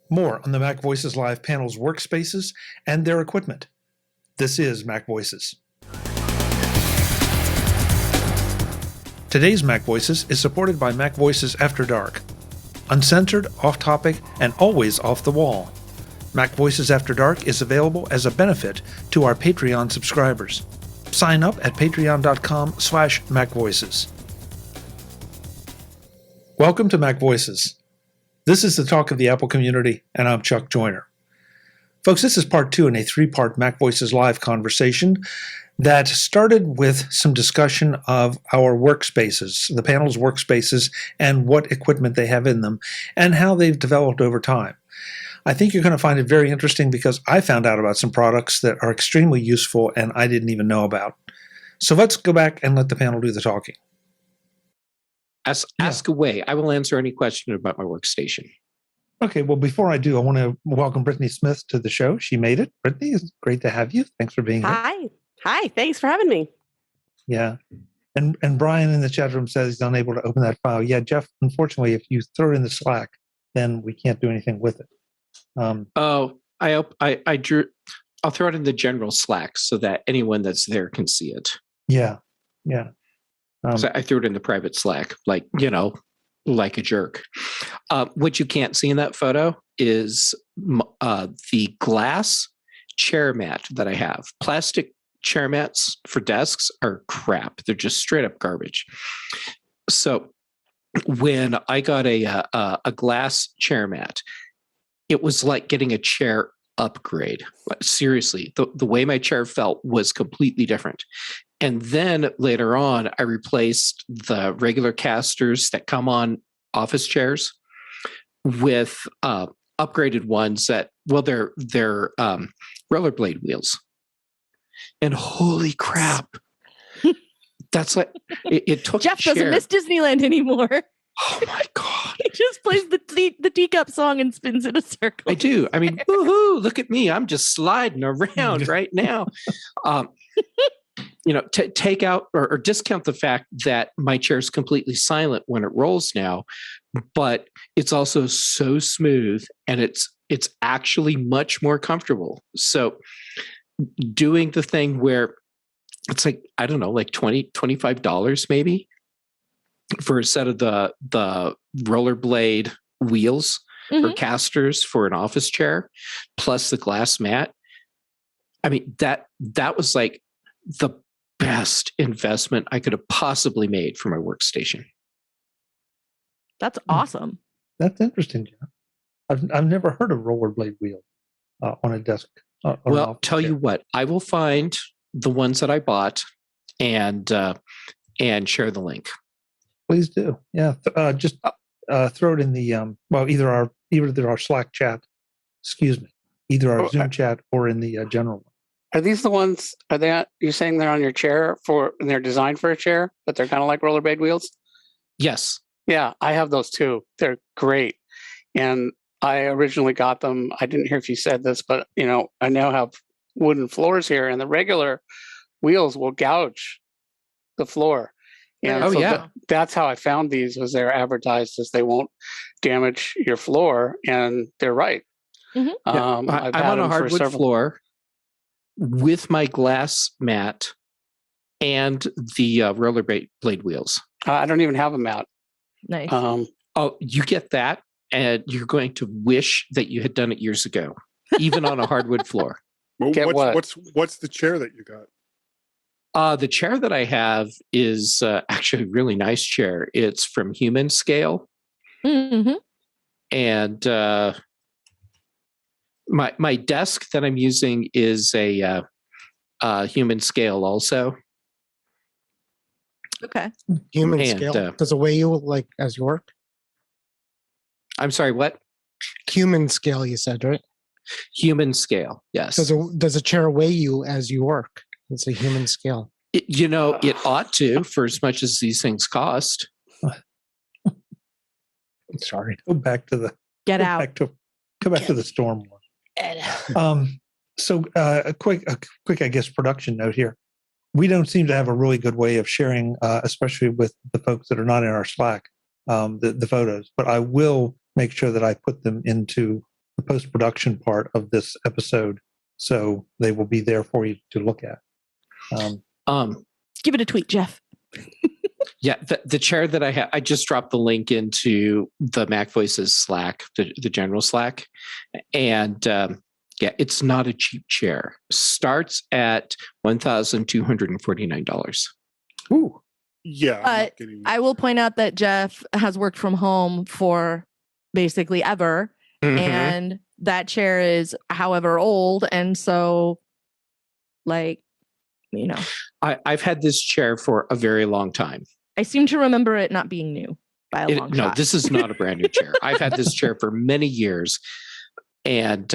More on the MacVoices Live panel's workspaces and their equipment. This is MacVoices. Today's MacVoices is supported by MacVoices After Dark. Uncensored, off-topic, and always off the wall. MacVoices After Dark is available as a benefit to our Patreon subscribers. Sign up at patreon.com/MacVoices. Welcome to MacVoices. This is the talk of the Apple community, and I'm Chuck Joyner. Folks, this is part 2 in a 3-part MacVoices Live conversation that started with some discussion of our workspaces, the panel's workspaces, and what equipment they have in them, and how they've developed over time. I think you're going to find it very interesting because I found out about some products that are extremely useful and I didn't even know about. So let's go back and let the panel do the talking. Ask away. I will answer any question about my workstation. Okay, well, before I do, I want to welcome Brittany Smith to the show. She made it. Brittany, it's great to have you. Thanks for being here. Hi, thanks for having me. Yeah. And Brian in the chat room says he's unable to open that file. Yeah, Jeff, unfortunately, if you throw it in the Slack, then we can't do anything with it. I drew. I'll throw it in the general Slack so that anyone that's there can see it. Yeah. So I threw it in the private Slack, like a jerk. What you can't see in that photo is the glass chair mat that I have. Plastic chair mats for desks are crap. They're just straight up garbage. So when I got a glass chair mat, it was like getting a chair upgrade. Seriously, the way my chair felt was completely different. And then later on, I replaced the regular casters that come on office chairs with upgraded ones that, they're rollerblade wheels. And holy crap, that's like it took. Jeff doesn't miss Disneyland anymore. Oh my God! He just plays the teacup song and spins in a circle. I do. I mean, woohoo! Look at me. I'm just sliding around right now. Take out or discount the fact that my chair is completely silent when it rolls now, but it's also so smooth and it's actually much more comfortable. So doing the thing where it's like, I don't know, like $20, $25 maybe for a set of the rollerblade wheels or casters for an office chair, plus the glass mat. I mean, that was like the best investment I could have possibly made for my workstation. That's awesome. That's interesting, Jeff. I've never heard of rollerblade wheel on a desk. Well, tell you what, I will find the ones that I bought and share the link. Please do. Yeah, just throw it in the either our Slack chat, either our Zoom chat or in the general one. Are these the ones? You're saying they're on your chair and they're designed for a chair, but they're kind of like rollerblade wheels? Yes. Yeah, I have those too. They're great. And I originally got them. I didn't hear if you said this, but I now have wooden floors here, and the regular wheels will gouge the floor. And that's how I found these. Was they're advertised as they won't damage your floor, and they're right. Mm-hmm. I'm on a hardwood floor with my glass mat and the rollerblade wheels. I don't even have a mat. Nice. You get that, and you're going to wish that you had done it years ago, even on a hardwood floor. Well, what's the chair that you got? The chair that I have is actually a really nice chair. It's from Humanscale. Mm-hmm. And my desk that I'm using is a Humanscale also. Okay. Humanscale. Does it weigh you like as you work? I'm sorry, what? Humanscale, you said, right? Humanscale, yes. Does a chair weigh you as you work? It's a Humanscale. It ought to, for as much as these things cost. I'm sorry. Go back to the storm one. So a quick, I guess, production note here. We don't seem to have a really good way of sharing, especially with the folks that are not in our Slack, the photos. But I will make sure that I put them into the post-production part of this episode, so they will be there for you to look at. Give it a tweet, Jeff. Yeah, the chair that I have, I just dropped the link into the MacVoices Slack, the general Slack, and yeah, it's not a cheap chair. Starts at $1,249. Ooh. Yeah. But I will point out that Jeff has worked from home for basically ever, and that chair is however old, and so, like, you know, I've had this chair for a very long time. I seem to remember it not being new by a long shot. No, this is not a brand new chair. I've had this chair for many years, and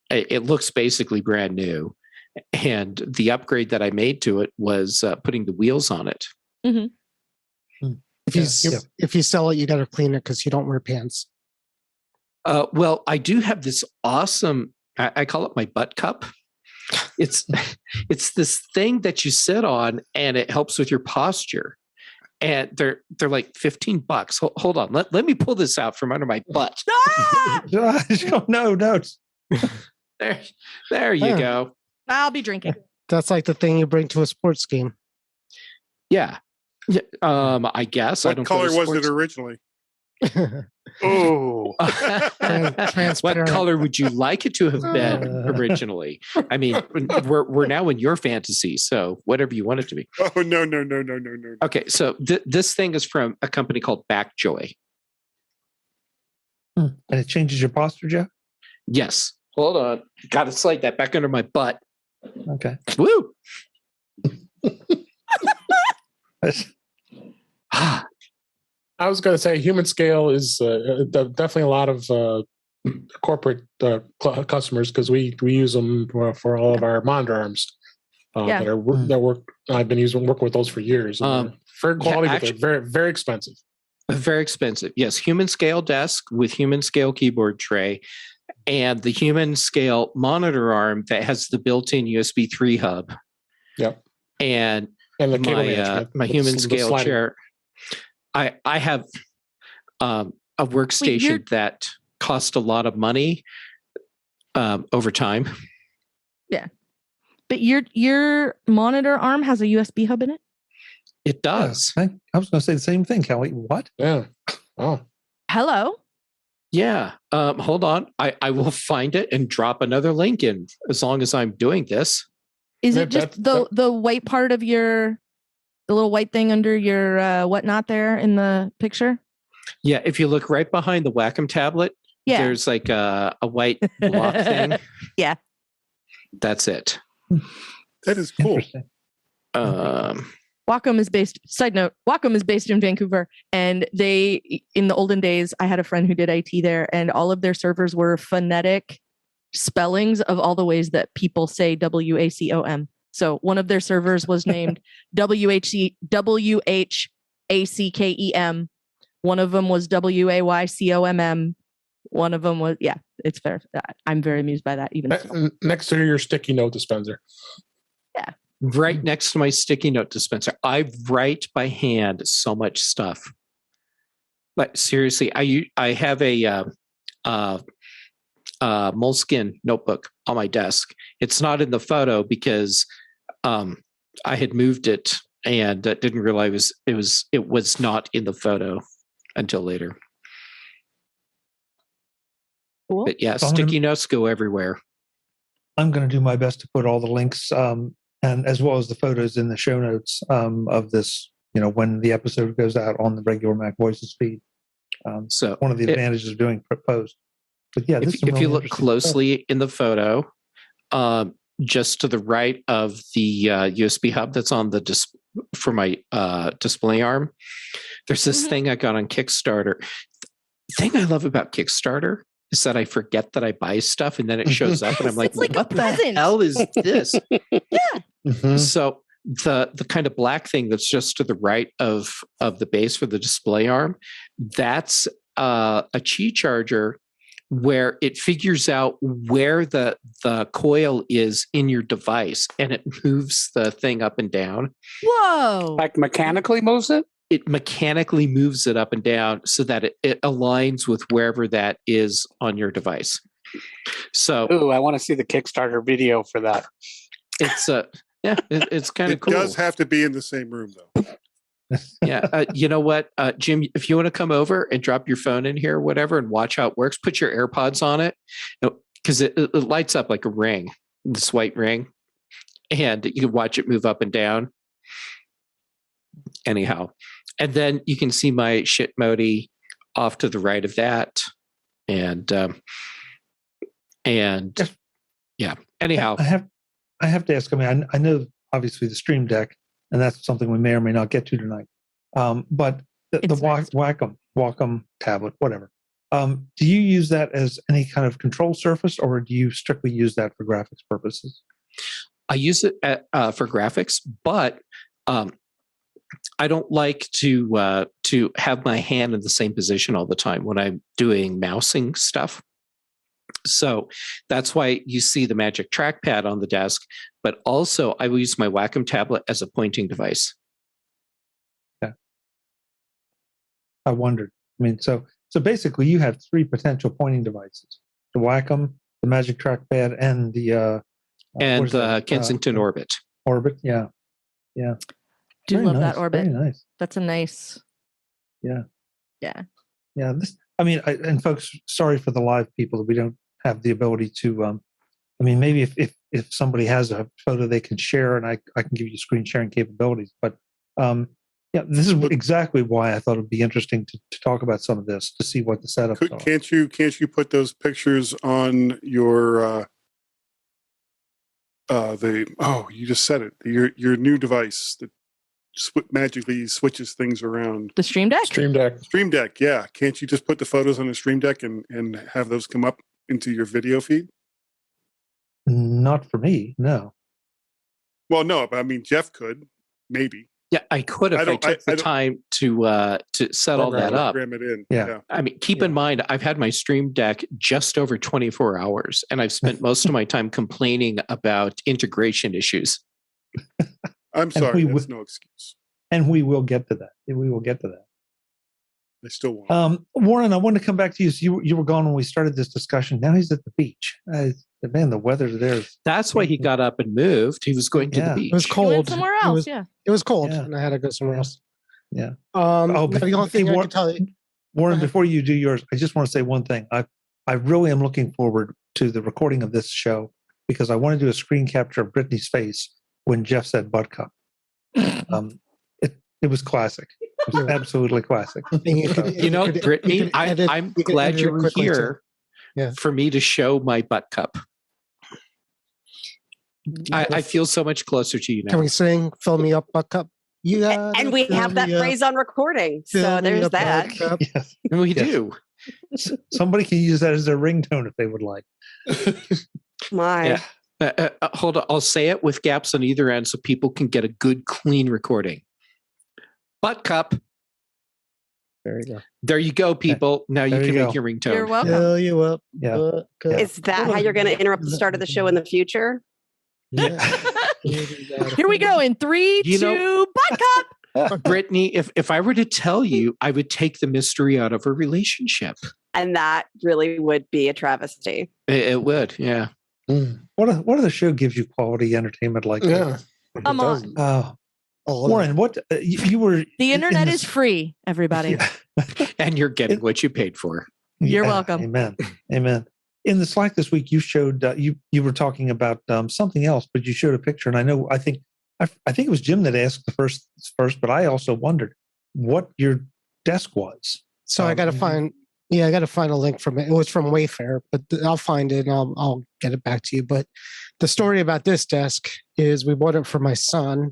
it looks basically brand new. And the upgrade that I made to it was putting the wheels on it. Mm-hmm. If you sell it, you got to clean it because you don't wear pants. Well, I do have this awesome. I call it my butt cup. It's this thing that you sit on, and it helps with your posture. And they're like $15. Hold on, let me pull this out from under my butt. No. There you go. I'll be drinking. That's like the thing you bring to a sports game. Yeah. I guess. What color was it originally? Oh, what color would you like it to have been originally? I mean, we're now in your fantasy, so whatever you want it to be. Oh no. Okay, so this thing is from a company called Backjoy. And it changes your posture, Jeff? Yes. Hold on. Got to slide that back under my butt. Okay. Woo! I was going to say Humanscale is definitely a lot of corporate customers because we use them for all of our monitor arms that work. I've been working with those for years. Very quality, but they're very, very expensive. Very expensive. Yes, Humanscale desk with Humanscale keyboard tray, and the Humanscale monitor arm that has the built-in USB 3 hub. Yep. And the cable my Humanscale chair. I have a workstation that cost a lot of money over time. Yeah. But your monitor arm has a USB hub in it? It does. Yeah, I was going to say the same thing, Kelly. What? Yeah. Oh. Hello? Yeah. Hold on. I will find it and drop another link in as long as I'm doing this. Is it just the white part of the little white thing under your whatnot there in the picture? Yeah, if you look right behind the Wacom tablet, there's like a white block thing. Yeah. That's it. That is cool. Wacom is based in Vancouver, and they, in the olden days, I had a friend who did IT there, and all of their servers were phonetic spellings of all the ways that people say WACOM. So one of their servers was named WHACKEM. One of them was WAYCOMM. One of them was, it's fair. I'm very amused by that. Even next to your sticky note dispenser. Yeah. Right next to my sticky note dispenser. I write by hand so much stuff. But seriously, I have a moleskin notebook on my desk. It's not in the photo because I had moved it and didn't realize it was not in the photo until later. Cool. But yeah, sticky notes go everywhere. I'm going to do my best to put all the links and as well as the photos in the show notes of this, when the episode goes out on the regular MacVoices feed. So one of the advantages of doing post. But yeah, if you look closely in the photo, just to the right of the USB hub that's on the for my display arm, there's this thing I got on Kickstarter. The thing I love about Kickstarter is that I forget that I buy stuff and then it shows up and I'm like, like what the hell is this? Yeah. Mm-hmm. So the kind of black thing that's just to the right of the base for the display arm, that's a Qi charger where it figures out where the coil is in your device and it moves the thing up and down. Whoa. Like mechanically moves it? it mechanically moves it up and down so that it aligns with wherever that is on your device. So, Ooh, I want to see the Kickstarter video for that. it's it's kind of It cool. does have to be in the same room, though. Yeah. You know what, Jim, if you want to come over and drop your phone in here or whatever and watch how it works, put your AirPods on it, because it lights up like a ring, this white ring, and you can watch it move up and down. Anyhow, and then you can see my shit modi off to the right of that. And yeah, anyhow. I have to ask, I mean, I know obviously the Stream Deck, and that's something we may or may not get to tonight. But the nice. Wacom tablet, whatever. Do you use that as any kind of control surface, or do you strictly use that for graphics purposes? I use it for graphics, but I don't like to have my hand in the same position all the time when I'm doing mousing stuff. So that's why you see the magic trackpad on the desk, but also I will use my Wacom tablet as a pointing device. Yeah. I wondered. I mean, so basically you have three potential pointing devices: the Wacom, the magic trackpad, and the Kensington Orbit. Orbit, yeah. Do Very love nice, that Orbit. Very nice. That's a nice. Yeah. Yeah. Yeah. And folks, sorry for the live people that we don't have the ability to. I mean, maybe if somebody has a photo they can share, and I can give you screen sharing capabilities. But yeah, this is exactly why I thought it'd be interesting to talk about some of this, to see what the setups are. Can't you put those pictures on your you just said it, your new device that magically switches things around? The Stream Deck? Stream Deck. Stream Deck, yeah. Can't you just put the photos on the Stream Deck and have those come up into your video feed? Not for me, no. Well, no, but I mean, Jeff could, maybe. Yeah, I could if I took the time to set all that up. Program it in. Yeah. I mean, keep in mind, I've had my Stream Deck just over 24 hours, and I've spent most of my time complaining about integration issues. I'm sorry, that's no excuse. And we will get to that. We will get to that. I still want. Warren, I want to come back to you. So you were gone when we started this discussion. Now he's at the beach. Man, the weather there. That's why he got up and moved. He was going to the beach. It was cold. He went somewhere else. It was cold, and I had to go somewhere else. Yeah. The only thing I can tell you, Warren, before you do yours, I just want to say one thing. I really am looking forward to the recording of this show, because I want to do a screen capture of Brittany's face when Jeff said butt cup. It was classic. It was absolutely classic. Brittany, I'm glad you were here for me to show my butt cup. I feel so much closer to you now. Can we sing "Fill Me Up, Butt Cup"? And we have that phrase on recording, so there's that. Yes. We do. Somebody can use that as their ringtone if they would like. My. Hold on. I'll say it with gaps on either end so people can get a good, clean recording. Butt cup. There you go. There you go, people. Now you can make your ringtone. You're welcome. Fill you up. Yeah. Is that how you're going to interrupt the start of the show in the future? Yeah. Here we go in 3, 2, butt cup. Brittany, if I were to tell you, I would take the mystery out of a relationship. And that really would be a travesty. It would, yeah. What other show gives you quality entertainment like that? Come on. Warren, what you were? The internet is free, everybody. And you're getting what you paid for. You're welcome. Amen. Amen. In the Slack this week, you showed you were talking about something else, but you showed a picture, and I think it was Jim that asked the first, but I also wondered what your desk was. So I got to find. Yeah, I got to find a link from it. It was from Wayfair, but I'll find it and I'll get it back to you. But the story about this desk is we bought it for my son.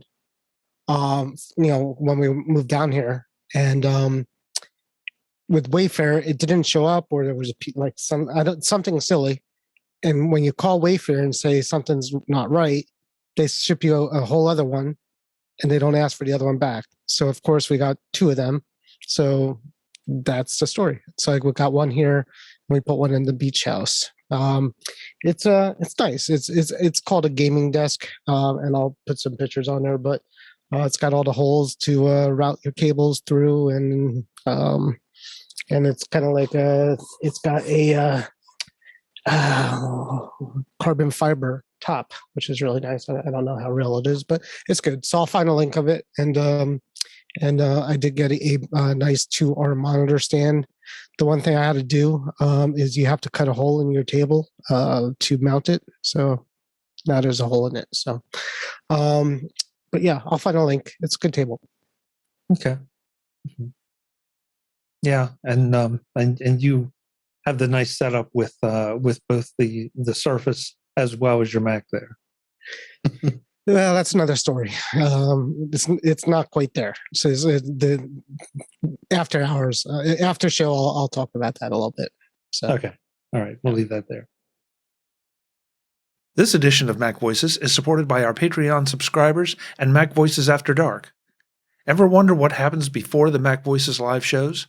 When we moved down here, and with Wayfair, it didn't show up, or there was something silly. And when you call Wayfair and say something's not right, they ship you a whole other one, and they don't ask for the other one back. So of course we got 2 of them. So that's the story. It's like we got one here, we put one in the beach house. It's nice. It's called a gaming desk, and I'll put some pictures on there. But It's got all the holes to route your cables through, and it's kind of like it's got a carbon fiber top, which is really nice. I don't know how real it is, but it's good. So I'll find a link of it, and I did get a nice 2-arm monitor stand. The one thing I had to do is you have to cut a hole in your table to mount it. So now there's a hole in it. So, but yeah, I'll find a link. It's a good table. Okay. Mm-hmm. Yeah, and you have the nice setup with both the Surface as well as your Mac there. Well, that's another story. It's not quite there. So the after hours, after show, I'll talk about that a little bit. So okay, all right, we'll leave that there. This edition of MacVoices is supported by our Patreon subscribers and MacVoices After Dark. Ever wonder what happens before the MacVoices live shows?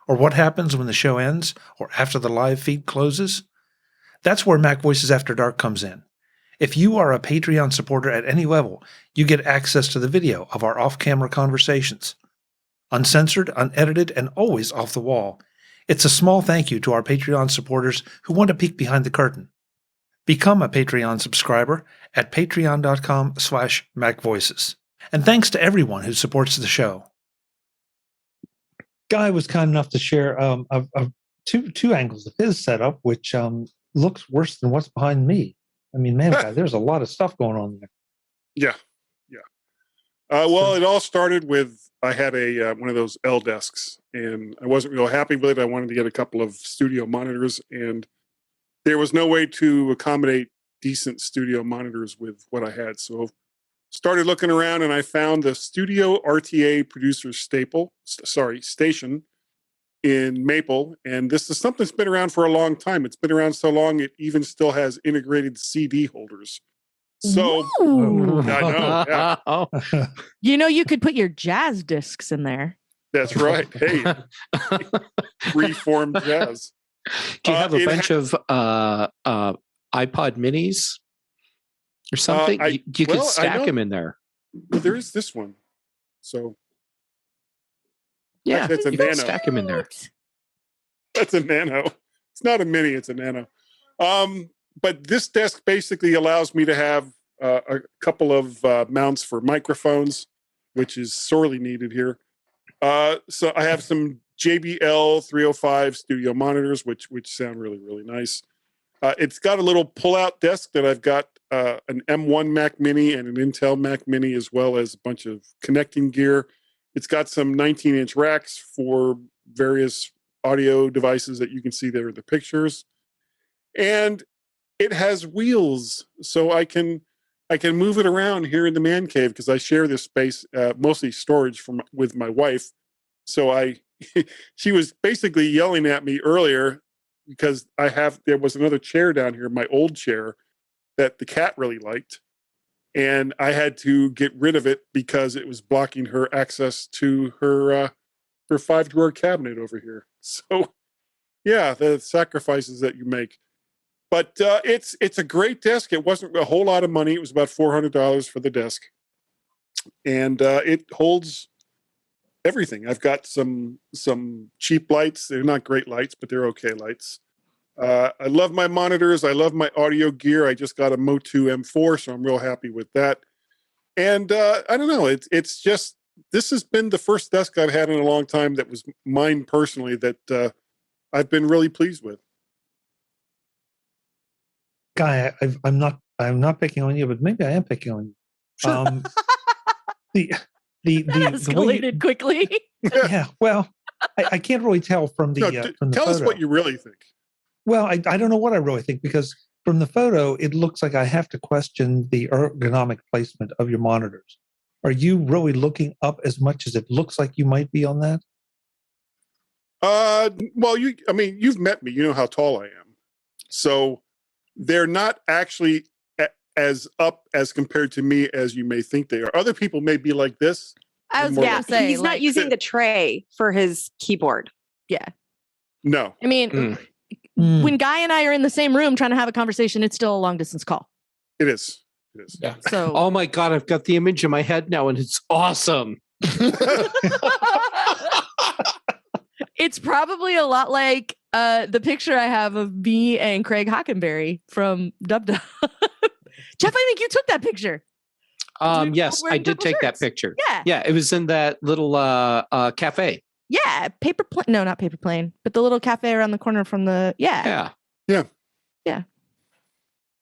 Or what happens when the show ends or after the live feed closes? That's where MacVoices After Dark comes in. If you are a Patreon supporter at any level, you get access to the video of our off-camera conversations. Uncensored, unedited, and always off the wall. It's a small thank you to our Patreon supporters who want to peek behind the curtain. Become a Patreon subscriber at patreon.com/MacVoices. And thanks to everyone who supports the show. Guy was kind enough to share two angles of his setup, which looks worse than what's behind me. I mean, man, Guy, there's a lot of stuff going on there. Yeah. Well, it all started with I had a one of those L desks, and I wasn't real happy with it. I wanted to get a couple of studio monitors, and there was no way to accommodate decent studio monitors with what I had. So started looking around, and I found the Studio RTA Producer Station in Maple. And this is something that's been around for a long time. It's been around so long, it even still has integrated CD holders. So, Ooh. I know, yeah. You know, you could put your jazz discs in there. That's right. Hey, reformed jazz. Do you have a bunch of iPod minis or something? You could stack them in there. Well, there is this one. So, yeah, that's a you Nano. Can stack them in there. That's a Nano. It's not a mini, it's a Nano. But this desk basically allows me to have a couple of mounts for microphones, which is sorely needed here. So I have some JBL 305 studio monitors, which sound really, really nice. It's got a little pull-out desk that I've got an M1 Mac Mini and an Intel Mac Mini, as well as a bunch of connecting gear. It's got some 19-inch racks for various audio devices that you can see there in the pictures. And it has wheels, so I can move it around here in the man cave, because I share this space, mostly storage with my wife. So she was basically yelling at me earlier because there was another chair down here, my old chair, that the cat really liked, and I had to get rid of it because it was blocking her access to her 5-drawer cabinet over here. So, yeah, the sacrifices that you make. But it's a great desk. It wasn't a whole lot of money. It was about $400 for the desk. And it holds everything. I've got some cheap lights. They're not great lights, but they're okay lights. I love my monitors. I love my audio gear. I just got a Motu M4, so I'm real happy with that. And I don't know. It's just, this has been the first desk I've had in a long time that was mine personally that I've been really pleased with. Guy, I'm not picking on you, but maybe I am picking on you. Sure. The that escalated quickly. Yeah, well, I can't really tell from the from the tell photo. Us what you really think. Well, I don't know what I really think, because from the photo, it looks like I have to question the ergonomic placement of your monitors. Are you really looking up as much as it looks like you might be on that? Well, you've met me. You know how tall I am. So they're not actually as up as compared to me as you may think they are. Other people may be like this. I was going to say, he's not using the tray for his keyboard. Yeah. No. I mean, when Guy and I are in the same room trying to have a conversation, it's still a long distance call. It is. It is. Yeah. So Oh my God, I've got the image in my head now and it's awesome. it's probably a lot like the picture I have of me and Craig Hockenberry from Dub Dub. Jeff, I think you took that picture. Yes, I did take that picture. Yeah. Yeah, it was in that little cafe. Yeah, paper plane. No, not paper plane, but the little cafe around the corner from the Yeah.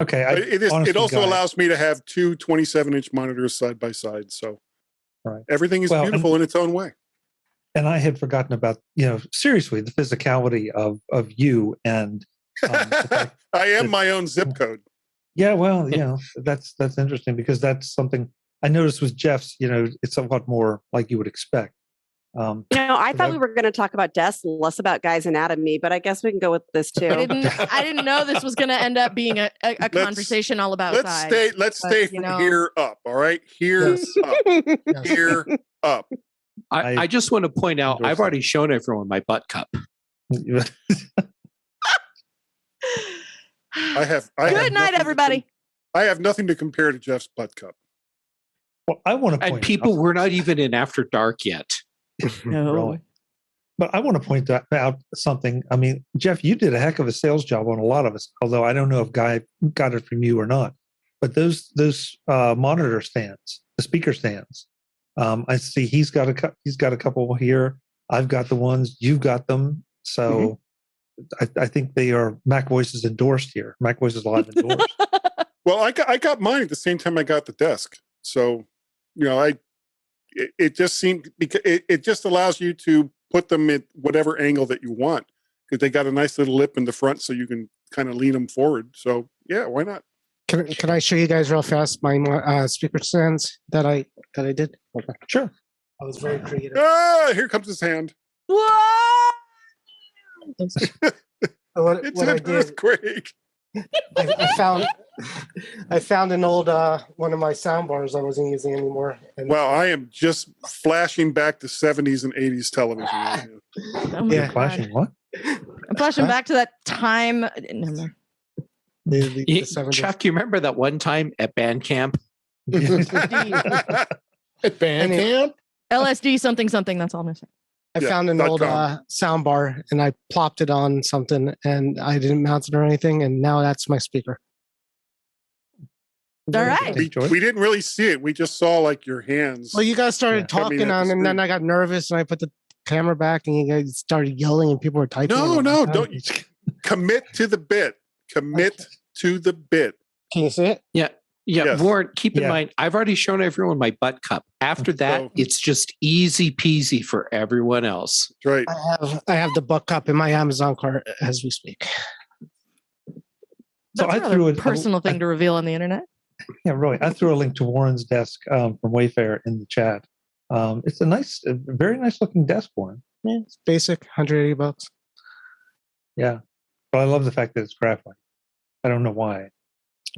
Okay. It also allows me to have two 27-inch monitors side by side. So everything is beautiful in its own way. And I had forgotten about, seriously, the physicality of you and I am my own zip code. Yeah, well, that's interesting because that's something I noticed with Jeff's, it's somewhat more like you would expect. I thought we were going to talk about desks and less about guys' anatomy, but I guess we can go with this too. I didn't know this was going to end up being a conversation all about size. Let's stay from here up. All right, here up, here up. I just want to point out, I've already shown everyone my butt cup. Good night, everybody. I have nothing to compare to Jeff's butt cup. Well, I want to point and people out, we're not even in After Dark yet. No. Really. But I want to point out something. I mean, Jeff, you did a heck of a sales job on a lot of us, although I don't know if Guy got it from you or not. But those monitor stands, the speaker stands, I see he's got a couple here. I've got the ones, you've got them. So I think they are MacVoices endorsed here. MacVoices Live endorsed. Well, I got mine at the same time I got the desk. So, it just seemed because it just allows you to put them at whatever angle that you want because they got a nice little lip in the front, so you can kind of lean them forward. So yeah, why not? Can I show you guys real fast my speaker stands that I did? Okay. Sure. I was very creative. Ah, here comes his hand. Whoa! It's an earthquake. I found an old one of my sound bars I wasn't using anymore. Well, I am just flashing back to 70s and 80s television. Oh my God. Flashing what? I'm flashing back to that time. Chuck, you remember that one time at band camp? At band camp? LSD something. That's all I'm going to say. I found an old sound bar and I plopped it on something and I didn't mount it or anything. And now that's my speaker. All right. We didn't really see it. We just saw like your hands. Well, you guys started talking on, and then I got nervous and I put the camera back and you guys started yelling and people were typing. No, don't commit to the bit. Commit to the bit. Can you see it? Yeah. Yes. Warren, keep in mind, I've already shown everyone my butt cup. After that, it's just easy peasy for everyone else. Right. I have the butt cup in my Amazon cart as we speak. That's I threw a personal thing to reveal on the internet. Yeah, really. I threw a link to Warren's desk from Wayfair in the chat. It's a very nice looking desk, Warren. Yeah, it's basic, $180. Yeah, but I love the fact that it's graphite. I don't know why.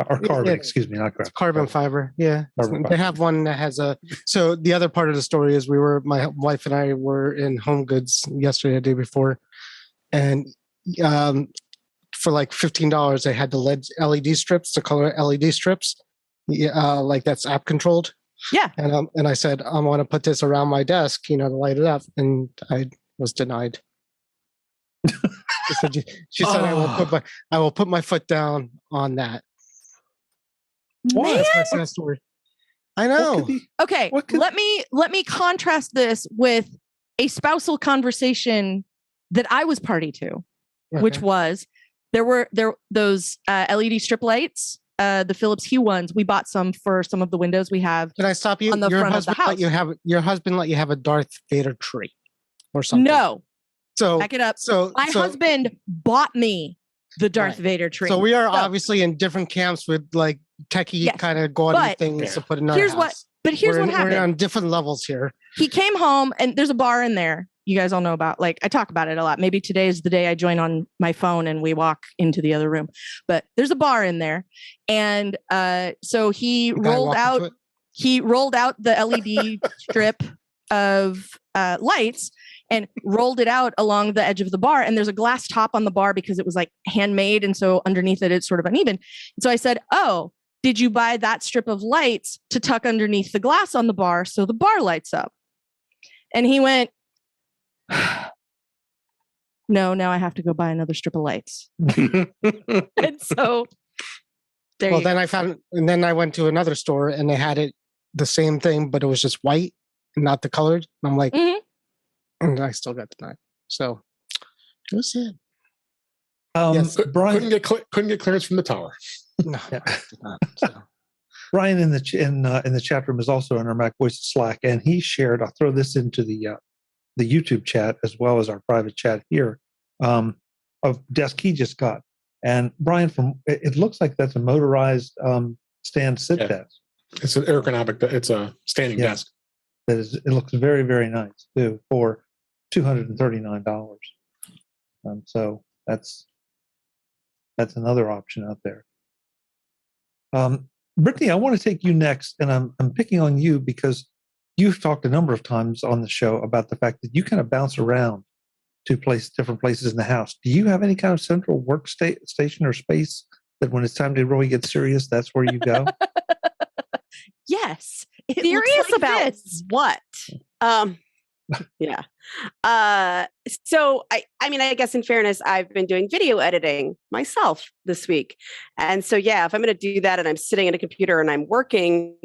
Or carbon, excuse me, not graphite. It's carbon fiber, yeah. Carbon they have one that has a... So the other part of the story is my wife and I were in Home Goods yesterday, the day before, and for like $15, they had the LED strips, the color LED strips, like that's app controlled. Yeah. And I said, I want to put this around my desk, to light it up, and I was denied. She said, I will put my foot down on that. Why? That's my sad story. I know. Okay, let me contrast this with a spousal conversation that I was party to, which was there were those LED strip lights, the Philips Hue ones. We bought some for some of the windows we have. Can I stop you? On the front of the house. Your husband let you have a Darth Vader tree or something? No. So back it up. My husband bought me the Darth Vader tree. So we are obviously in different camps with like techie kind of gaudy things to put in our house. Here's what happened. We're on different levels here. He came home and there's a bar in there. You guys all know about, like, I talk about it a lot. Maybe today is the day I join on my phone and we walk into the other room. But there's a bar in there. And so he rolled out the LED strip of lights and rolled it out along the edge of the bar. And there's a glass top on the bar because it was like handmade. And so underneath it, it's sort of uneven. And so I said, oh, did you buy that strip of lights to tuck underneath the glass on the bar so the bar lights up? And he went, no, now I have to go buy another strip of lights. And so then I went to another store and they had it the same thing, but it was just white and not the colored. And I'm like, and I still got denied. So it was it. Yes, Brian couldn't get clearance from the tower. No, Yeah. I did not, so. Brian in the chat room is also in our MacVoices Slack, and he shared. I'll throw this into the YouTube chat as well as our private chat here of desk he just got. And Brian, it looks like that's a motorized stand sit desk. It's an ergonomic. It's a standing desk. It looks very, very nice too for $239. So that's another option out there. Brittany, I want to take you next, and I'm picking on you because you've talked a number of times on the show about the fact that you kind of bounce around to different places in the house. Do you have any kind of central workstation or space that when it's time to really get serious, that's where you go? Yes. Serious about what? Yeah. So I mean, I guess in fairness, I've been doing video editing myself this week. And so, yeah, if I'm going to do that and I'm sitting at a computer and I'm working,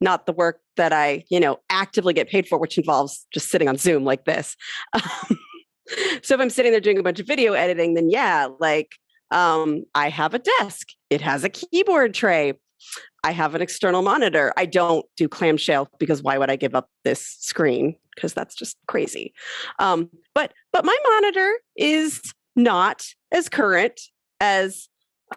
not the work that I, actively get paid for, which involves just sitting on Zoom like this. So if I'm sitting there doing a bunch of video editing, then yeah, I have a desk. It has a keyboard tray. I have an external monitor. I don't do clamshell because why would I give up this screen? Because that's just crazy. But my monitor is not as current as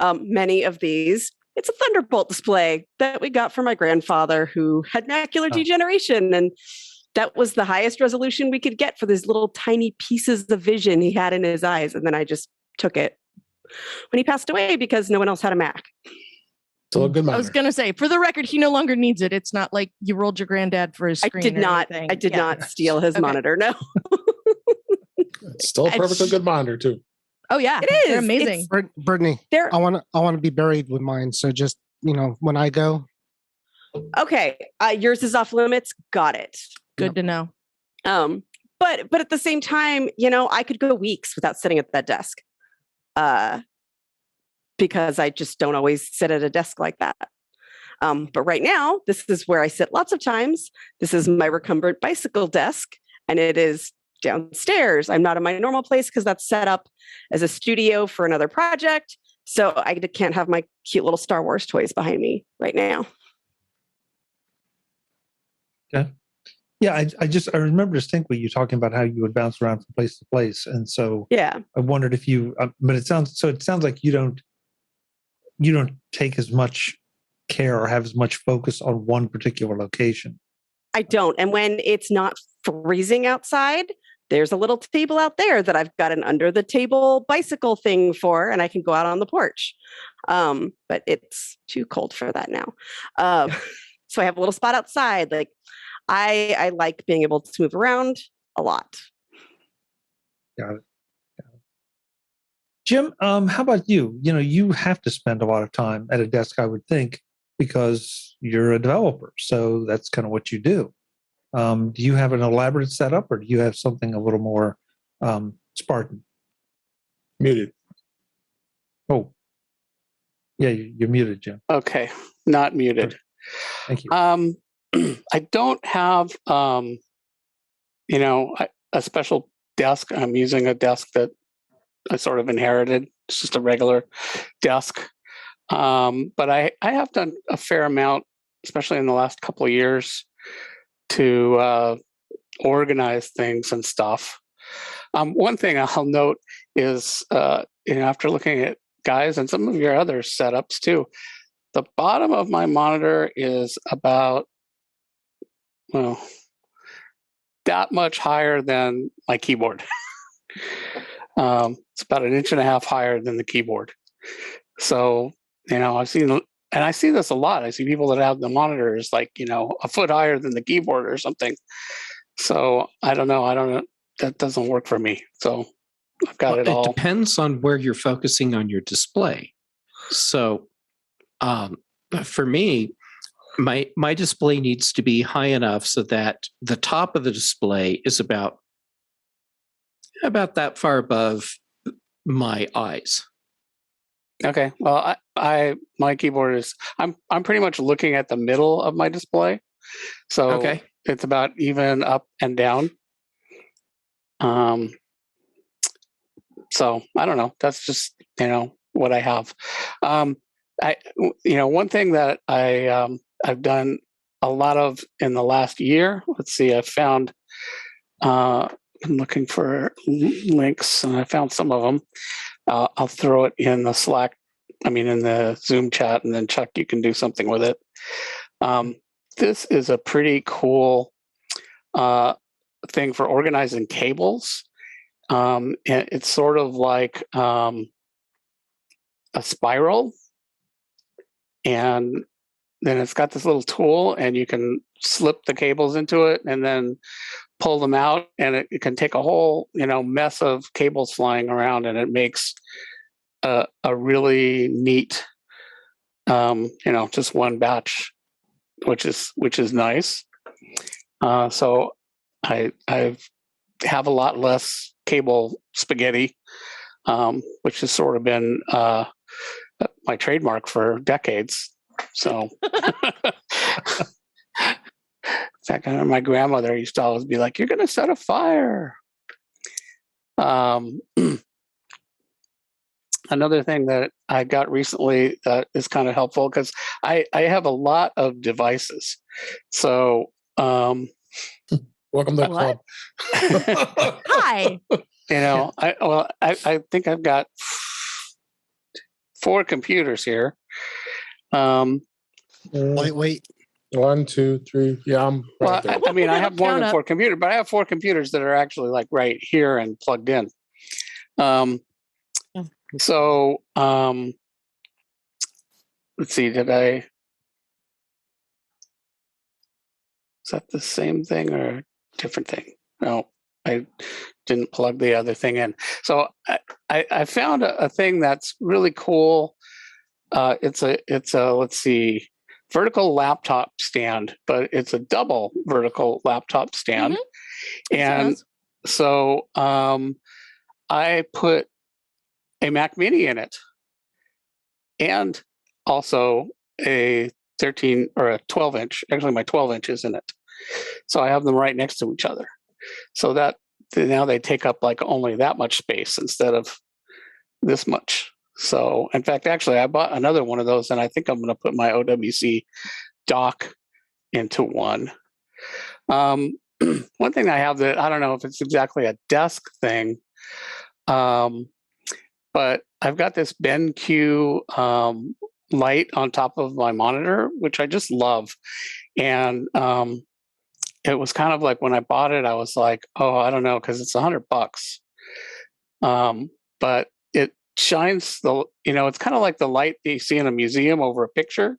many of these. It's a Thunderbolt display that we got from my grandfather who had macular degeneration. And that was the highest resolution we could get for these little tiny pieces of vision he had in his eyes. And then I just took it when he passed away because no one else had a Mac. So a good monitor. I was going to say, for the record, he no longer needs it. It's not like you rolled your granddad for his screen. I did not steal his monitor. No. It's still a perfectly good monitor too. Oh yeah, it is. They're amazing. Brittany, I want to be buried with mine. So just when I go. Okay, yours is off limits. Got it. Good to know. But at the same time, I could go weeks without sitting at that desk. Because I just don't always sit at a desk like that. But right now, this is where I sit lots of times. This is my recumbent bicycle desk, and it is downstairs. I'm not in my normal place because that's set up as a studio for another project. So I can't have my cute little Star Wars toys behind me right now. Okay. Yeah, I remember distinctly you talking about how you would bounce around from place to place, and so yeah, I wondered if you. But it sounds like you don't take as much care or have as much focus on one particular location. I don't. And when it's not freezing outside, there's a little table out there that I've got an under the table bicycle thing for, and I can go out on the porch. But it's too cold for that now. So I have a little spot outside. I like being able to move around a lot. Got it. Jim, how about you? You have to spend a lot of time at a desk, I would think, because you're a developer. So that's kind of what you do. Do you have an elaborate setup, or do you have something a little more Spartan? Muted. Oh, yeah, you're muted, Jim. Okay, not muted. Thank you. I don't have, a special desk. I'm using a desk that I sort of inherited. It's just a regular desk. But I have done a fair amount, especially in the last couple of years, to organize things and stuff. One thing I'll note is, after looking at guys and some of your other setups too, the bottom of my monitor is about, that much higher than my keyboard. It's about 1.5 inches higher than the keyboard. So, I've seen, and I see this a lot. I see people that have the monitors a foot higher than the keyboard or something. So I don't know. That doesn't work for me. So I've got it all. It depends on where you're focusing on your display. So for me, my display needs to be high enough so that the top of the display is about that far above my eyes. Okay. Well, I my keyboard is I'm pretty much looking at the middle of my display, so Okay. it's about even up and down. So I don't know. That's just what I have. One thing that I've done a lot of in the last year. Let's see. I found. I'm looking for links, and I found some of them. I'll throw it in the Slack. I mean, in the Zoom chat, and then Chuck, you can do something with it. This is a pretty cool thing for organizing cables. And it's sort of like a spiral, and then it's got this little tool, and you can slip the cables into it, and then pull them out, and it can take a whole mess of cables flying around, and it makes a really neat just one batch, which is nice. So I have a lot less cable spaghetti, which has sort of been my trademark for decades. So in fact, my grandmother used to always be like, "You're going to set a fire." Another thing that I got recently that is kind of helpful, because I have a lot of devices. So welcome to the club. Hi. I think I've got 4 computers here. Wait. 1, 2, 3. Yeah, I'm right there. I have more than 4 computers, but I have 4 computers that are actually like right here and plugged in. So let's see, is that the same thing or a different thing? No, I didn't plug the other thing in. So I found a thing that's really cool. It's a let's see, vertical laptop stand, but it's a double vertical laptop stand. Mm-hmm. And so I put a Mac Mini in it, and also a 13 or a 12 inch. Actually, my 12 inch is in it. So I have them right next to each other. So that now they take up like only that much space instead of this much. So in fact, actually, I bought another one of those, and I think I'm going to put my OWC dock into one. One thing I have that I don't know if it's exactly a desk thing, but I've got this BenQ light on top of my monitor, which I just love. And it was kind of like when I bought it, I was like, oh, I don't know, because it's $100. But it shines it's kind of like the light that you see in a museum over a picture.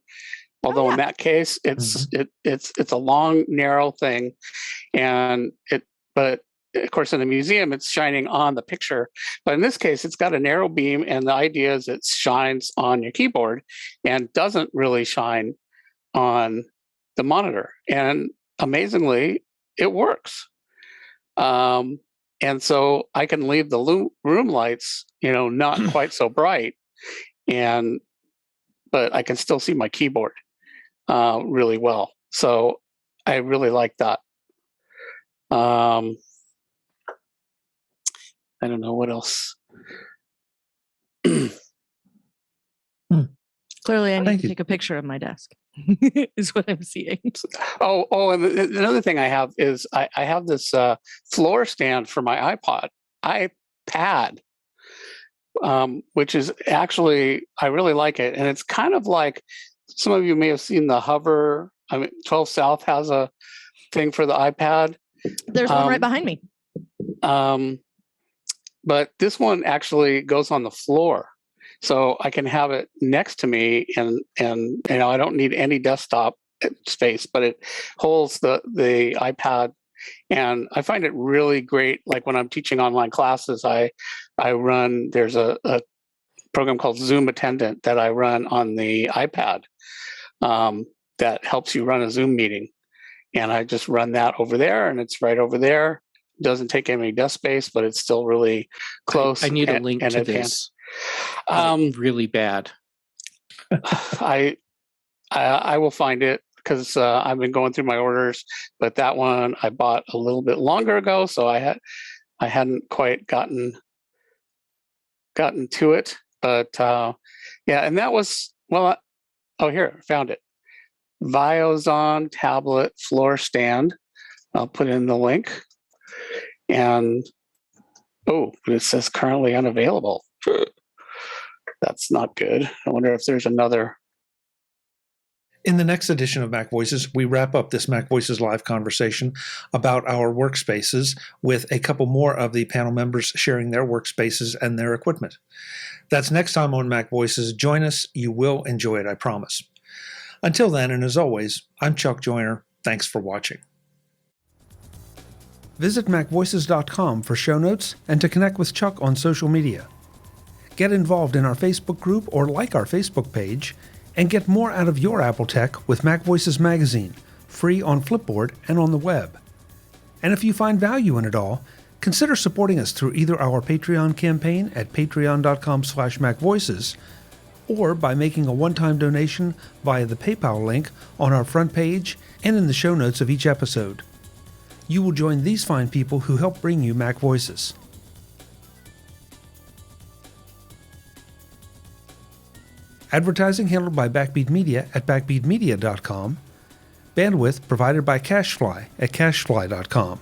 Although in that case, it's a long, narrow thing, but of course, in a museum, it's shining on the picture. But in this case, it's got a narrow beam, and the idea is it shines on your keyboard and doesn't really shine on the monitor. And amazingly, it works. And so I can leave the room lights, not quite so bright, but I can still see my keyboard really well. So I really like that. I don't know what else. Clearly, I need to take a picture of my desk. Is what I'm seeing. Oh, and another thing I have is I have this floor stand for my iPad, which is actually, I really like it, and it's kind of like, some of you may have seen the Hover. 12 South has a thing for the iPad. There's one right behind me. But this one actually goes on the floor, so I can have it next to me, and I don't need any desktop space, but it holds the iPad, and I find it really great. Like when I'm teaching online classes, I run. There's a program called Zoom Attendant that I run on the iPad that helps you run a Zoom meeting. And I just run that over there, and it's right over there. It doesn't take any desk space, but it's still really close. I need a link to this. Really bad. I will find it because I've been going through my orders, but that one I bought a little bit longer ago, so I hadn't quite gotten to it. But yeah, and that was here, found it. Viozon tablet floor stand. I'll put in the link. And it says currently unavailable. That's not good. I wonder if there's another. In the next edition of MacVoices, we wrap up this MacVoices live conversation about our workspaces with a couple more of the panel members sharing their workspaces and their equipment. That's next time on MacVoices. Join us. You will enjoy it, I promise. Until then, and as always, I'm Chuck Joyner. Thanks for watching. Visit MacVoices.com for show notes and to connect with Chuck on social media. Get involved in our Facebook group or like our Facebook page, and get more out of your Apple tech with MacVoices Magazine, free on Flipboard and on the web. And if you find value in it all, consider supporting us through either our Patreon campaign at patreon.com/MacVoices or by making a one-time donation via the PayPal link on our front page and in the show notes of each episode. You will join these fine people who help bring you MacVoices. Advertising handled by Backbeat Media at backbeatmedia.com. Bandwidth provided by CacheFly at cachefly.com.